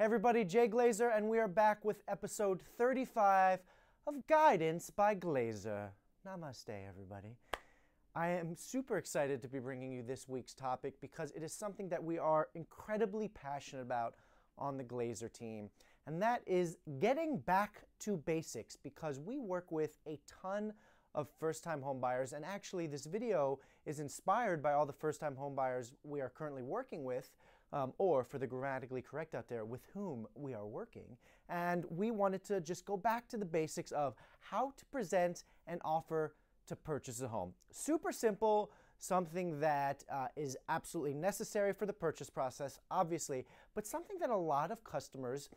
Hey everybody, Jay Glazer, and we are back with episode 35 of Guidance by Glazer. Namaste, everybody. I am super excited to be bringing you this week's topic because it is something that we are incredibly passionate about on the Glazer team, and that is getting back to basics, because we work with a ton of first-time home buyers, and actually this video is inspired by all the first-time home buyers we are currently working with, or for the grammatically correct out there, with whom we are working. And we wanted to just go back to the basics of how to present an offer to purchase a home. Super simple, something that is absolutely necessary for the purchase process, obviously, but something that a lot of customers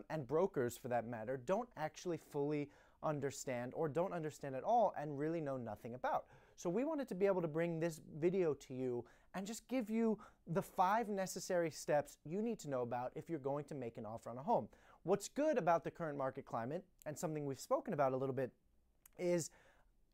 and brokers, for that matter, don't actually fully understand, or don't understand at all and really know nothing about. So we wanted to be able to bring this video to you and just give you the 5 necessary steps you need to know about if you're going to make an offer on a home. What's good about the current market climate, and something we've spoken about a little bit, is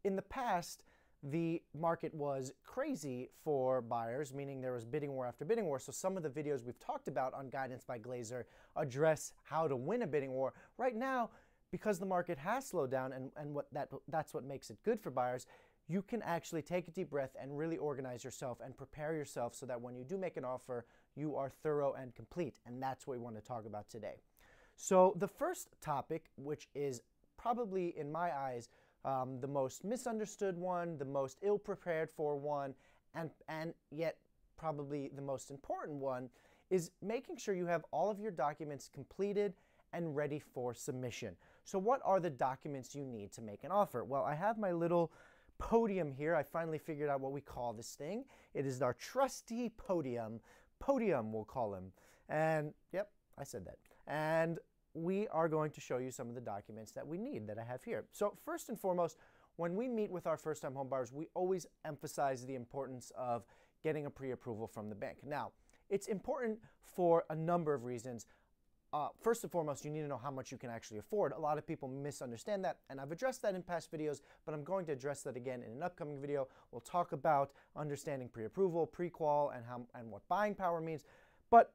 in the past, the market was crazy for buyers, meaning there was bidding war after bidding war. So some of the videos we've talked about on Guidance by Glazer address how to win a bidding war. Right now, because the market has slowed down, and that's what makes it good for buyers, you can actually take a deep breath and really organize yourself and prepare yourself so that when you do make an offer, you are thorough and complete. And that's what we want to talk about today. So the first topic, which is probably, in my eyes, the most misunderstood one, the most ill-prepared for one, and yet probably the most important one, is making sure you have all of your documents completed and ready for submission. So what are the documents you need to make an offer? Well, I have my little podium here. I finally figured out what we call this thing. It is our trusty podium. Podium, we'll call him. And yep, I said that. And we are going to show you some of the documents that we need that I have here. So first and foremost, when we meet with our first-time home buyers, we always emphasize the importance of getting a pre-approval from the bank. Now, it's important for a number of reasons. First and foremost, you need to know how much you can actually afford. A lot of people misunderstand that, and I've addressed that in past videos, but I'm going to address that again in an upcoming video. We'll talk about understanding pre-approval, pre-qual, and what buying power means. But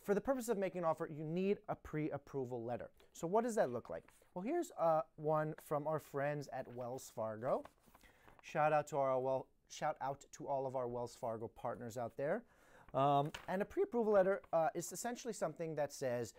for the purpose of making an offer, you need a pre-approval letter. So what does that look like? Well, here's one from our friends at Wells Fargo. Shout out to all of our Wells Fargo partners out there. And a pre-approval letter is essentially something that says,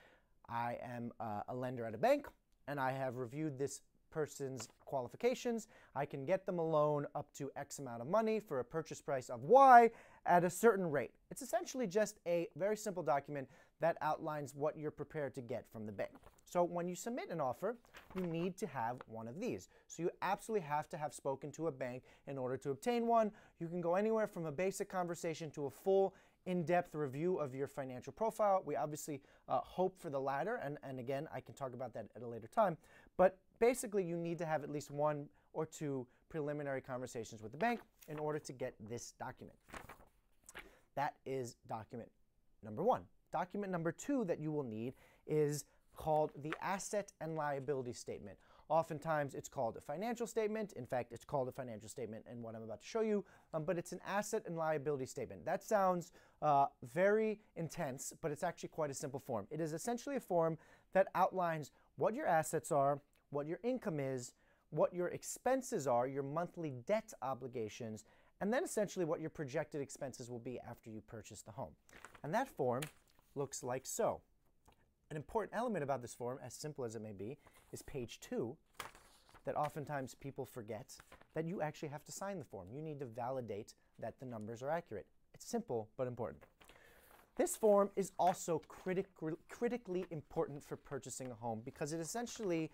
I am a lender at a bank, and I have reviewed this person's qualifications. I can get them a loan up to X amount of money for a purchase price of Y at a certain rate. It's essentially just a very simple document that outlines what you're prepared to get from the bank. So when you submit an offer, you need to have one of these. So you absolutely have to have spoken to a bank in order to obtain one. You can go anywhere from a basic conversation to a full in-depth review of your financial profile. We obviously hope for the latter, and again, I can talk about that at a later time. But basically, you need to have at least 1 or 2 preliminary conversations with the bank in order to get this document. That is document number 1. Document number 2 that you will need is called the asset and liability statement. Oftentimes it's called a financial statement. In fact, it's called a financial statement in what I'm about to show you, but it's an asset and liability statement. That sounds very intense, but it's actually quite a simple form. It is essentially a form that outlines what your assets are, what your income is, what your expenses are, your monthly debt obligations, and then essentially what your projected expenses will be after you purchase the home. And that form looks like so. An important element about this form, as simple as it may be, is page 2, that oftentimes people forget, that you actually have to sign the form. You need to validate that the numbers are accurate. It's simple, but important. This form is also critically important for purchasing a home because it essentially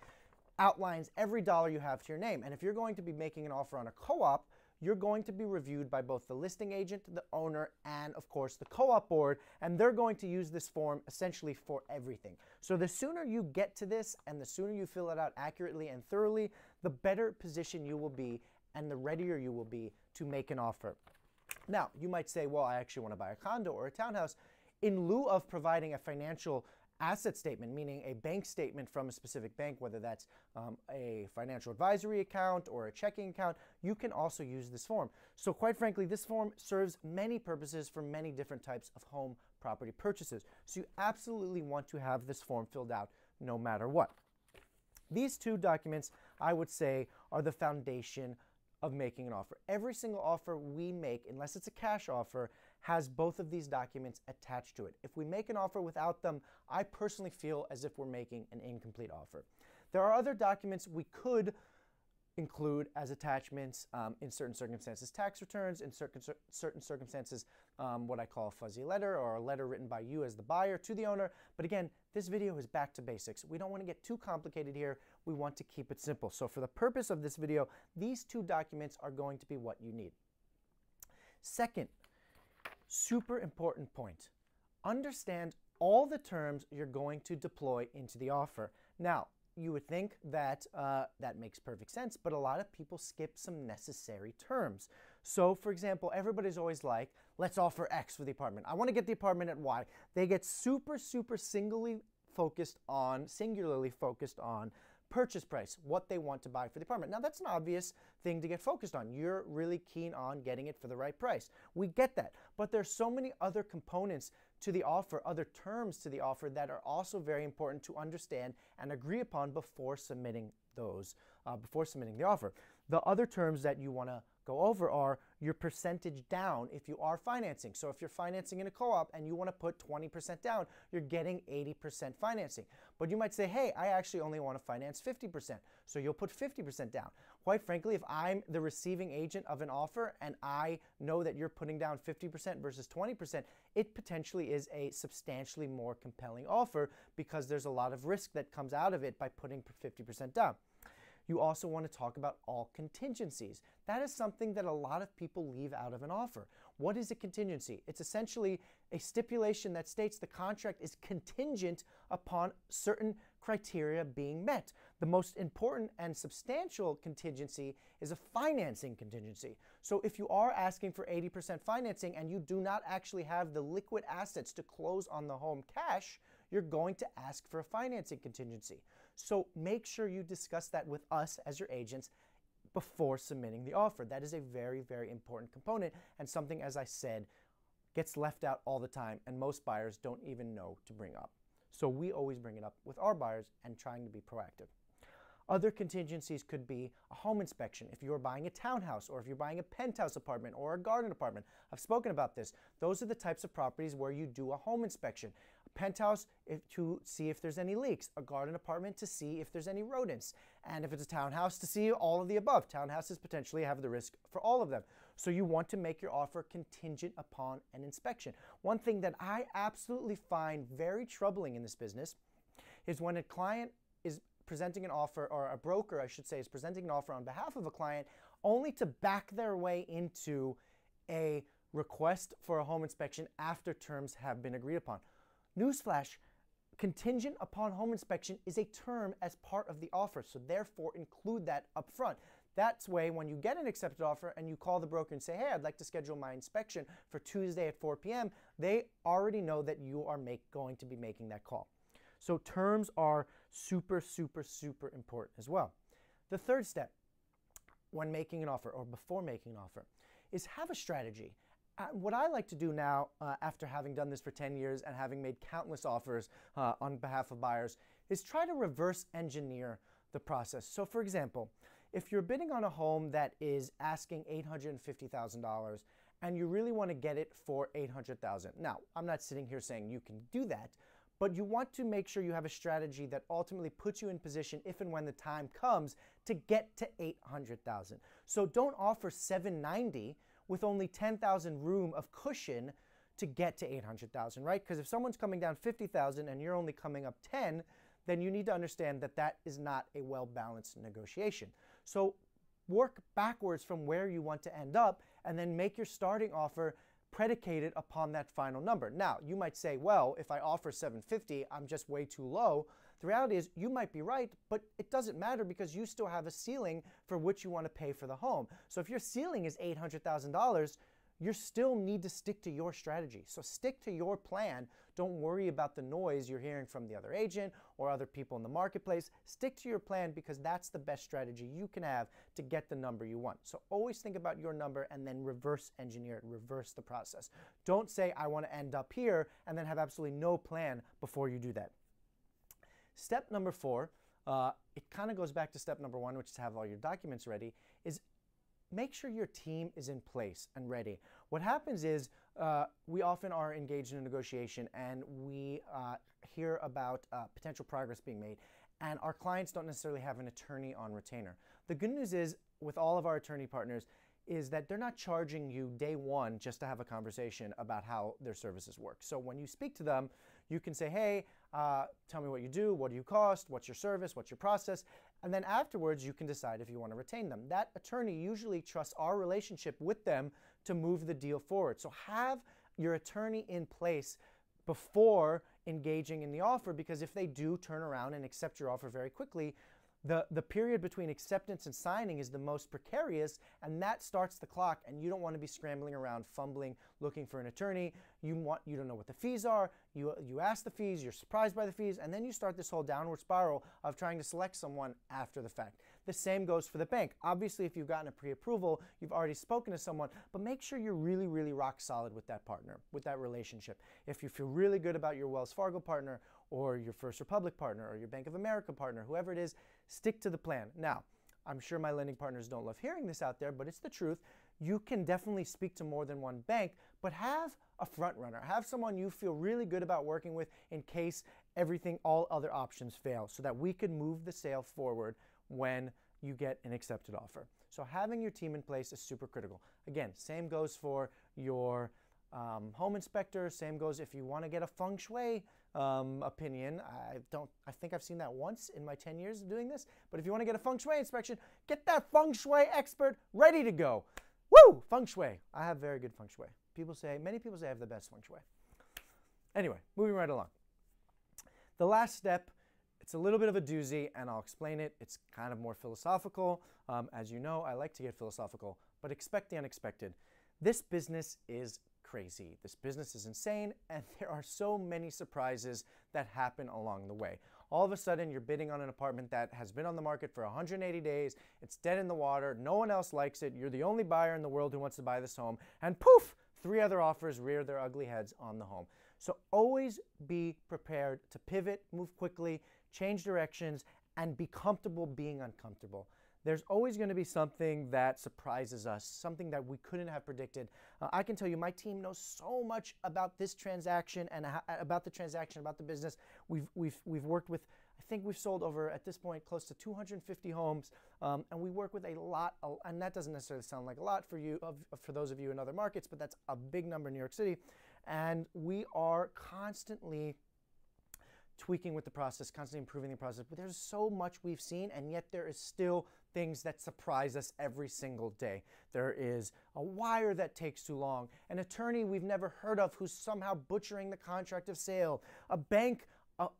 outlines every dollar you have to your name. And if you're going to be making an offer on a co-op, you're going to be reviewed by both the listing agent, the owner, and of course the co-op board, and they're going to use this form essentially for everything. So the sooner you get to this and the sooner you fill it out accurately and thoroughly, the better position you will be and the readier you will be to make an offer. Now, you might say, well, I actually want to buy a condo or a townhouse. In lieu of providing a financial asset statement, meaning a bank statement from a specific bank, whether that's a financial advisory account or a checking account, you can also use this form. So quite frankly, this form serves many purposes for many different types of home property purchases. So you absolutely want to have this form filled out no matter what. These two documents, I would say, are the foundation of making an offer. Every single offer we make, unless it's a cash offer, has both of these documents attached to it. If we make an offer without them, I personally feel as if we're making an incomplete offer. There are other documents we could include as attachments in certain circumstances, tax returns, in certain circumstances, what I call a fuzzy letter, or a letter written by you as the buyer to the owner. But again, this video is back to basics. We don't want to get too complicated here. We want to keep it simple. So for the purpose of this video, these two documents are going to be what you need. Second, super important point, understand all the terms you're going to deploy into the offer. Now, you would think that that makes perfect sense, but a lot of people skip some necessary terms. So, for example, everybody's always like, let's offer X for the apartment. I want to get the apartment at Y. They get super singularly focused on purchase price, what they want to buy for the apartment. Now, that's an obvious thing to get focused on. You're really keen on getting it for the right price. We get that. But there's so many other components to the offer, other terms to the offer that are also very important to understand and agree upon before submitting the offer. The other terms that you want to go over are your percentage down if you are financing. So if you're financing in a co-op and you want to put 20% down, you're getting 80% financing. But you might say, hey, I actually only want to finance 50%. So you'll put 50% down. Quite frankly, if I'm the receiving agent of an offer and I know that you're putting down 50% versus 20%, it potentially is a substantially more compelling offer because there's a lot of risk that comes out of it by putting 50% down. You also want to talk about all contingencies. That is something that a lot of people leave out of an offer. What is a contingency? It's essentially a stipulation that states the contract is contingent upon certain criteria being met. The most important and substantial contingency is a financing contingency. So if you are asking for 80% financing and you do not actually have the liquid assets to close on the home cash, you're going to ask for a financing contingency. So make sure you discuss that with us as your agents before submitting the offer. That is a very important component and something, as I said, gets left out all the time and most buyers don't even know to bring up. So we always bring it up with our buyers and trying to be proactive. Other contingencies could be a home inspection. If you're buying a townhouse or if you're buying a penthouse apartment or a garden apartment, I've spoken about this. Those are the types of properties where you do a home inspection. A penthouse to see if there's any leaks, a garden apartment to see if there's any rodents, and if it's a townhouse to see all of the above. Townhouses potentially have the risk for all of them. So you want to make your offer contingent upon an inspection. One thing that I absolutely find very troubling in this business is when a client is presenting an offer, or a broker, I should say, is presenting an offer on behalf of a client only to back their way into a request for a home inspection after terms have been agreed upon. Newsflash, contingent upon home inspection is a term as part of the offer, so therefore include that up front. That's way when you get an accepted offer and you call the broker and say, hey, I'd like to schedule my inspection for Tuesday at 4 p.m., they already know that you are going to be making that call. So terms are super important as well. The third step when making an offer or before making an offer is have a strategy. What I like to do now, after having done this for 10 years and having made countless offers on behalf of buyers, is try to reverse engineer the process. So for example, if you're bidding on a home that is asking $850,000 and you really want to get it for $800,000. Now, I'm not sitting here saying you can do that, but you want to make sure you have a strategy that ultimately puts you in position if and when the time comes to get to $800,000. So don't offer $790 with only $10,000 room of cushion to get to $800,000, right? Because if someone's coming down $50,000 and you're only coming up 10, then you need to understand that that is not a well-balanced negotiation. So work backwards from where you want to end up and then make your starting offer predicated upon that final number. Now, you might say, well, if I offer $750, I'm just way too low. The reality is you might be right, but it doesn't matter because you still have a ceiling for which you want to pay for the home. So if your ceiling is $800,000, you still need to stick to your strategy. So stick to your plan Don't worry about the noise you're hearing from the other agent or other people in the marketplace. Stick to your plan because that's the best strategy you can have to get the number you want. So always think about your number and then reverse engineer it, reverse the process. Don't say, I want to end up here, and then have absolutely no plan before you do that. Step number 4, it kind of goes back to step number 1, which is to have all your documents ready, is make sure your team is in place and ready. What happens is we often are engaged in a negotiation and we hear about potential progress being made, and our clients don't necessarily have an attorney on retainer. The good news is, with all of our attorney partners, is that they're not charging you day one just to have a conversation about how their services work. So when you speak to them, you can say, hey, tell me what you do, what do you cost, what's your service, what's your process, and then afterwards you can decide if you want to retain them. That attorney usually trusts our relationship with them to move the deal forward. So have your attorney in place before engaging in the offer, because if they do turn around and accept your offer very quickly, the period between acceptance and signing is the most precarious, and that starts the clock, and you don't want to be scrambling around, fumbling, looking for an attorney. You don't know what the fees are. You ask the fees, you're surprised by the fees, and then you start this whole downward spiral of trying to select someone after the fact. The same goes for the bank. Obviously, if you've gotten a pre-approval, you've already spoken to someone, but make sure you're really, really rock solid with that partner, with that relationship. If you feel really good about your Wells Fargo partner or your First Republic partner or your Bank of America partner, whoever it is, stick to the plan. Now, I'm sure my lending partners don't love hearing this out there, but it's the truth. You can definitely speak to more than one bank, but have a front runner. Have someone you feel really good about working with in case all other options fail, so that we can move the sale forward when you get an accepted offer. So having your team in place is super critical. Again, same goes for your home inspector. Same goes if you want to get a feng shui opinion. I think I've seen that once in my 10 years of doing this, but if you want to get a feng shui inspection, get that feng shui expert ready to go. Woo! Feng shui. I have very good feng shui. Many people say I have the best feng shui. Anyway, moving right along. The last step, it's a little bit of a doozy, and I'll explain it. It's kind of more philosophical. As you know, I like to get philosophical, but expect the unexpected. This business is crazy. This business is insane, and there are so many surprises that happen along the way. All of a sudden, you're bidding on an apartment that has been on the market for 180 days. It's dead in the water. No one else likes it. You're the only buyer in the world who wants to buy this home, and poof, 3 other offers rear their ugly heads on the home. So always be prepared to pivot, move quickly, change directions, and be comfortable being uncomfortable. There's always going to be something that surprises us, something that we couldn't have predicted. I can tell you, my team knows so much about this transaction and about the business. We've worked with, I think we've sold over, at this point, close to 250 homes, and we work with a lot, and that doesn't necessarily sound like a lot for you, for those of you in other markets, but that's a big number in New York City. And we are constantly tweaking with the process, constantly improving the process. But there's so much we've seen, and yet there is still things that surprise us every single day. There is a wire that takes too long, an attorney we've never heard of who's somehow butchering the contract of sale, a bank,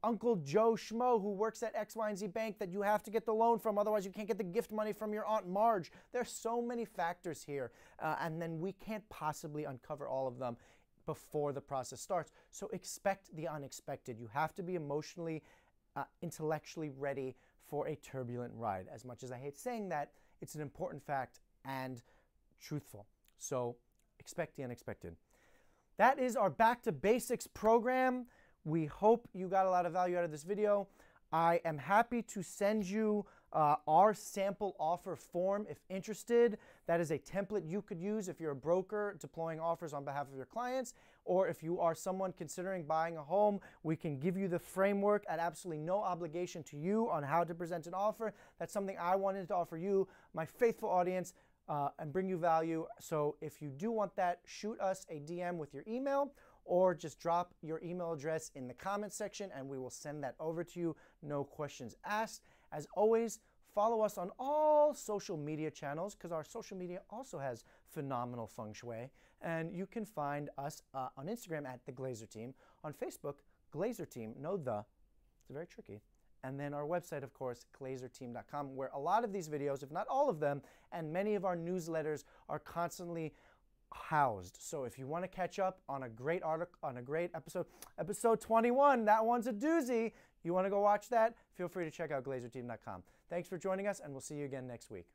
Uncle Joe Schmo who works at X, Y, and Z bank that you have to get the loan from, otherwise you can't get the gift money from your Aunt Marge. There's so many factors here, and then we can't possibly uncover all of them before the process starts. So expect the unexpected. You have to be emotionally, intellectually ready for a turbulent ride. As much as I hate saying that, it's an important fact and truthful. So expect the unexpected. That is our Back to Basics program. We hope you got a lot of value out of this video. I am happy to send you our sample offer form if interested. That is a template you could use if you're a broker deploying offers on behalf of your clients, or if you are someone considering buying a home, we can give you the framework at absolutely no obligation to you on how to present an offer. That's something I wanted to offer you, my faithful audience, and bring you value. So if you do want that, shoot us a DM with your email, or just drop your email address in the comments section and we will send that over to you. No questions asked. As always, follow us on all social media channels, because our social media also has phenomenal feng shui. And you can find us on Instagram at The Glazer Team, on Facebook, Glazer Team, it's very tricky. And then our website, of course, glazerteam.com, where a lot of these videos, if not all of them, and many of our newsletters are constantly housed. So if you want to catch up on a great article, on a great episode 21, that one's a doozy. You want to go watch that? Feel free to check out glazerteam.com. Thanks for joining us, and we'll see you again next week.